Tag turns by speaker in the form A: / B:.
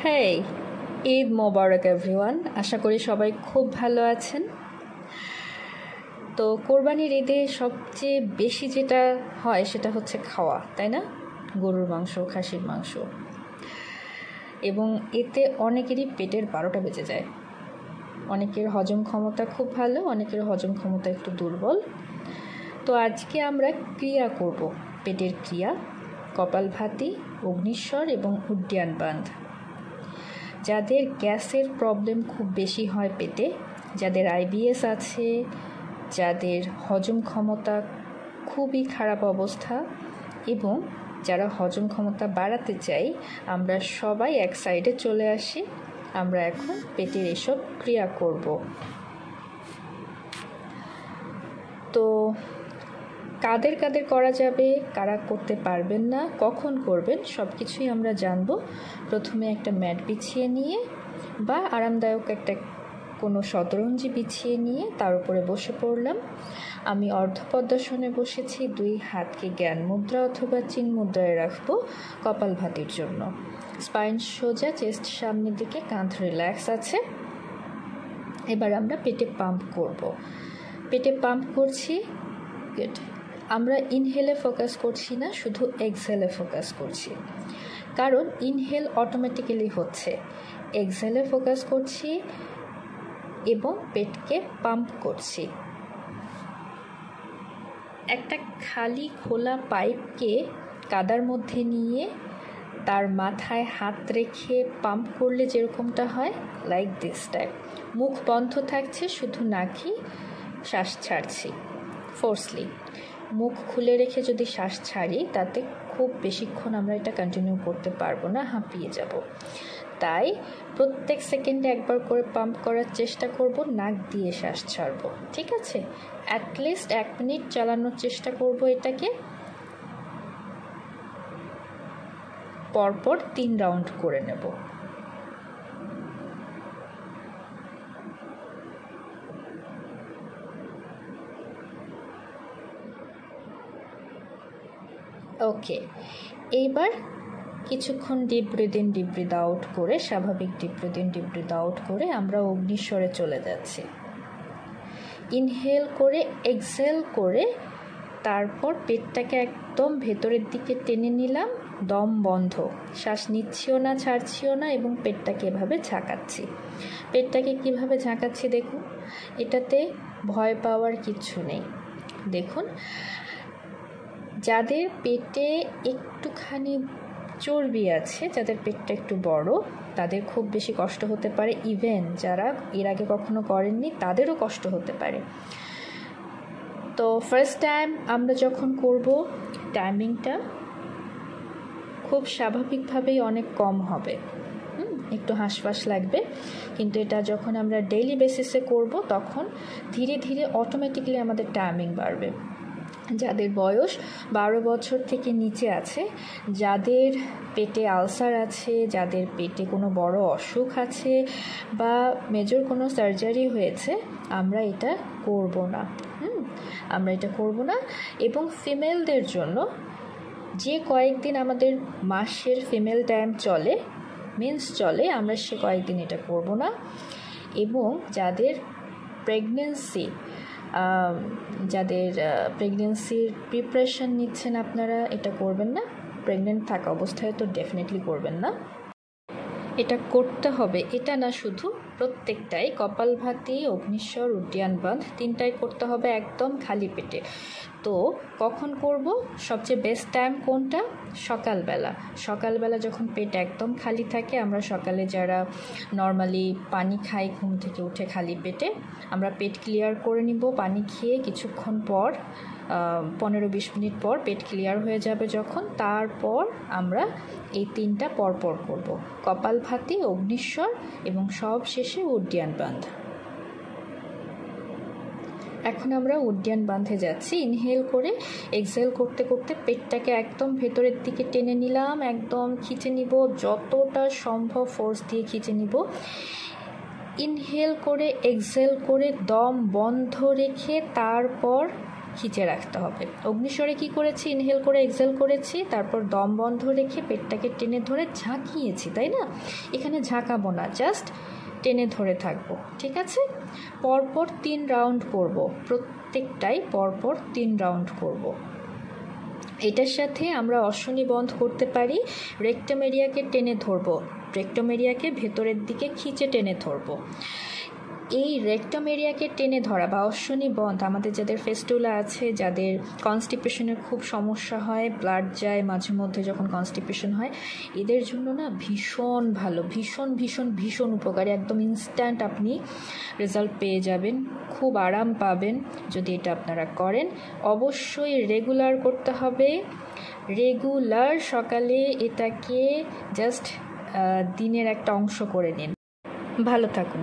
A: হেই, ঈদ মোবারক everyone. আশা করি সবাই খুব ভালো আছেন। তো কোরবানির ঈদে সবচেয়ে বেশি যেটা হয় সেটা হচ্ছে খাওয়া, তাই না? গরুর মাংস, খাসির মাংস, এবং এতে অনেকেরই পেটের 12টা বেজে যায়। অনেকের হজম ক্ষমতা খুব ভালো, অনেকের হজম ক্ষমতা একটু দুর্বল। তো আজকে আমরা ক্রিয়া করব, পেটের ক্রিয়া, কপালভাতি, অগ্নিশ্বর এবং উড্ডীয়ন বাঁধ। যাদের গ্যাসের প্রবলেম খুব বেশি হয় পেটে, যাদের IBS আছে, যাদের হজম ক্ষমতা খুবই খারাপ অবস্থা, এবং যারা হজম ক্ষমতা বাড়াতে চাই, আমরা সবাই এক সাইডে চলে আসি। আমরা এখন পেটের এসব ক্রিয়া করব। তো কাদের কাদের করা যাবে, কারা করতে পারবেন না, কখন করবেন, সব কিছুই আমরা জানব। প্রথমে একটা ম্যাট বিছিয়ে নিয়ে বা আরামদায়ক একটা কোনো শতরঞ্জি বিছিয়ে নিয়ে তার উপরে বসে পড়লাম। আমি অর্ধপদ্মাসনে বসেছি, 2 হাতকে জ্ঞান মুদ্রা অথবা চিন মুদ্রায় রাখবো কপালভাতির জন্য। স্পাইন সোজা, চেস্ট সামনের দিকে, কাঁধ রিল্যাক্স আছে। এবার আমরা পেটে পাম্প করব। পেটে পাম্প করছি, গুড। আমরা ইনহেলে ফোকাস করছি না, শুধু এক্সহেলে ফোকাস করছি, কারণ ইনহেল অটোমেটিক্যালি হচ্ছে। এক্সহেলে ফোকাস করছি এবং পেটকে পাম্প করছি। একটা খালি খোলা পাইপকে কাদার মধ্যে নিয়ে তার মাথায় হাত রেখে পাম্প করলে যেরকমটা হয়, লাইক দিস টাইপ। মুখ বন্ধ থাকছে, শুধু নাকি শ্বাস ছাড়ছি ফোর্সলি। মুখ খুলে রেখে যদি শ্বাস ছাড়ি, তাতে খুব বেশিক্ষণ আমরা এটা কন্টিনিউ করতে পারবো না, হাঁপিয়ে যাব। তাই প্রত্যেক সেকেন্ডে একবার করে পাম্প করার চেষ্টা করব, নাক দিয়ে শ্বাস ছাড়বো, ঠিক আছে? অ্যাটলিস্ট 1 মিনিট চালানোর চেষ্টা করব এটাকে। পরপর 3 রাউন্ড করে নেব। ওকে, এইবার কিছুক্ষণ deep breath in deep breath out করে, স্বাভাবিক deep breath in deep breath out করে আমরা অগ্নিশ্বরে চলে যাচ্ছি। ইনহেল করে, এক্সহেল করে, তারপর পেটটাকে একদম ভেতরের দিকে টেনে নিলাম, দম বন্ধ, শ্বাস নিচ্ছিও না, ছাড়ছিও না, এবং পেটটাকে এভাবে ঝাঁকাচ্ছি। পেটটাকে কিভাবে ঝাঁকাচ্ছি দেখুন, এটাতে ভয় পাওয়ার কিচ্ছু নেই। দেখুন, যাদের পেটে একটুখানি চর্বি আছে, যাদের পেটটা একটু বড়, তাদের খুব বেশি কষ্ট হতে পারে। ইভেন যারা এর আগে কখনো করেননি, তাদেরও কষ্ট হতে পারে। তো ফার্স্ট টাইম আমরা যখন করব, টাইমিংটা খুব স্বাভাবিকভাবেই অনেক কম হবে, একটু হাঁসফাঁস লাগবে। কিন্তু এটা যখন আমরা ডেইলি বেসিসে করব, তখন ধীরে ধীরে অটোমেটিক্যালি আমাদের টাইমিং বাড়বে। যাদের বয়স 12 বছর থেকে নিচে আছে, যাদের পেটে আলসার আছে, যাদের পেটে কোনো বড় অসুখ আছে বা মেজর কোনো সার্জারি হয়েছে, আমরা এটা করব না। আমরা এটা করব না। এবং ফিমেলদের জন্য যে কয়েকদিন আমাদের মাসের ফিমেল টাইম চলে, মেন্স চলে, আমরা সে কয়েকদিন এটা করব না। এবং যাদের প্রেগনেন্সির প্রিপারেশন নিচ্ছেন, আপনারা এটা করবেন না। প্রেগনেন্ট থাকা অবস্থায় তো ডেফিনেটলি করবেন না। এটা করতে হবে, এটা না শুধু, প্রত্যেকটাই, কপালভাতি, অগ্নিশ্বর, উড্ডীয়ন বাঁধ, 3টাই করতে হবে একদম খালি পেটে। তো কখন করব? সবচেয়ে বেস্ট টাইম কোনটা? সকালবেলা। সকালবেলা যখন পেট একদম খালি থাকে, আমরা সকালে যারা নর্মালি পানি খাই ঘুম থেকে উঠে খালি পেটে, আমরা পেট ক্লিয়ার করে নিব পানি খেয়ে। কিছুক্ষণ পর, 15-20 মিনিট পর পেট ক্লিয়ার হয়ে যাবে যখন, তারপর আমরা এই 3টা পরপর করব, কপালভাতি, অগ্নিশ্বর এবং সব শেষে উড্ডীয়ন বাঁধ। এখন আমরা উড্ডীয়ন বাঁধে যাচ্ছি। ইনহেল করে, এক্সহেল করতে করতে পেটটাকে একদম ভেতরের দিকে টেনে নিলাম, একদম খিচে নিব, যতটা সম্ভব ফোর্স দিয়ে খিচে নিব। ইনহেল করে, এক্সহেল করে, দম বন্ধ রেখে তারপর খিচে রাখতে হবে। অগ্নিস্বরে কি করেছি, ইনহেল করে এক্সেল করেছি, তারপর দম বন্ধ রেখে পেটটাকে টেনে ধরে ঝাঁকিয়েছি, তাই না? এখানে ঝাঁকাবো না, জাস্ট টেনে ধরে থাকবো, ঠিক আছে? পরপর 3 রাউন্ড করব, প্রত্যেকটাই পরপর 3 রাউন্ড করব। এটার সাথে আমরা অশ্বনি বন্ধ করতে পারি। রেকটাম এরিয়াকে টেনে ধরবো, রেকটাম এরিয়াকে ভেতরের দিকে খিচে টেনে ধরবো। এই রেকটাম এরিয়াকে টেনে ধরা বা অশ্বনি বন্ধ আমাদের যাদের ফেস্টুলা আছে, যাদের কনস্টিপেশনের খুব সমস্যা হয়, ব্লাড যায় মাঝে মধ্যে যখন কনস্টিপেশন হয়, এদের জন্য না ভীষণ ভালো, ভীষণ ভীষণ ভীষণ উপকারী। একদম ইনস্ট্যান্ট আপনি রেজাল্ট পেয়ে যাবেন, খুব আরাম পাবেন যদি এটা আপনারা করেন। অবশ্যই রেগুলার করতে হবে, রেগুলার সকালে এটাকে জাস্ট দিনের একটা অংশ করে নিন। ভালো থাকুন।